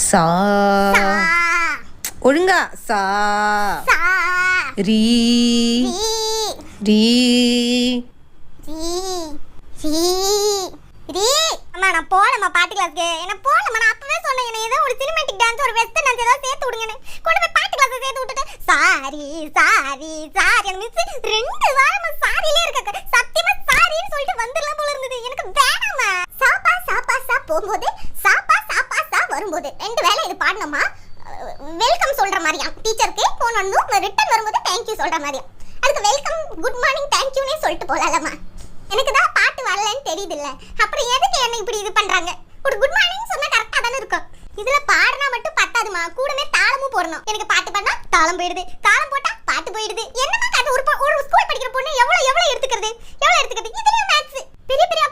சா ஒழுங்கா சா ரீ ரீ அம்மா நான் போலம்மா பாட்டு கிளாஸ்க்கு. என்ன போலம்மா, நான் அப்பவே சொன்னேன் என்ன ஏதோ ஒரு சினிமேட்டிக் டான்ஸ் ஒரு வெஸ்டர்ன் டான்ஸ் ஏதாவது சேர்த்து விடுங்கன்னு. கொண்டு போய் பாட்டு கிளாஸ் சேர்த்து விட்டுட்டு சாரி சாரி சாரி அந்த மிஸ் 2 வாரமா சாரியிலே இருக்க. சத்தியமா சாரின்னு சொல்லிட்டு வந்துடலாம் போல இருந்தது. எனக்கு வேணாமா. சாப்பா சாப்பா சா போகும்போது சாப்பா சாப்பா சா வரும்போது 2 வேளை இது பாடணுமா. வெல்கம் சொல்ற மாதிரியா டீச்சருக்கு போன் வந்து ரிட்டர்ன் வரும்போது தேங்க்யூ சொல்ற மாதிரியா. அதுக்கு வெல்கம் குட் மார்னிங் தேங்க்யூனே சொல்லிட்டு போலாமா. எனக்கு தான் பாட்டு வரலன்னு தெரியுது இல்ல, அப்புறம் எதுக்கு என்ன இப்படி இது பண்றாங்க. ஒரு குட் மார்னிங் சொன்னா கரெக்டா தானே இருக்கும். இதுல பாடுனா மட்டும் பத்தாதுமா, கூடவே தாளமும் போடணும். எனக்கு பாட்டு பாடினா தாளம் போயிடுது, தாளம் போட்டா பாட்டு போயிடுது. என்னமா காட்டு ஒரு ஸ்கூல் படிக்கிற பொண்ணு எவ்வளவு எடுத்துக்கிறது. இதுலயும் மேத்ஸ் பெரிய பெரிய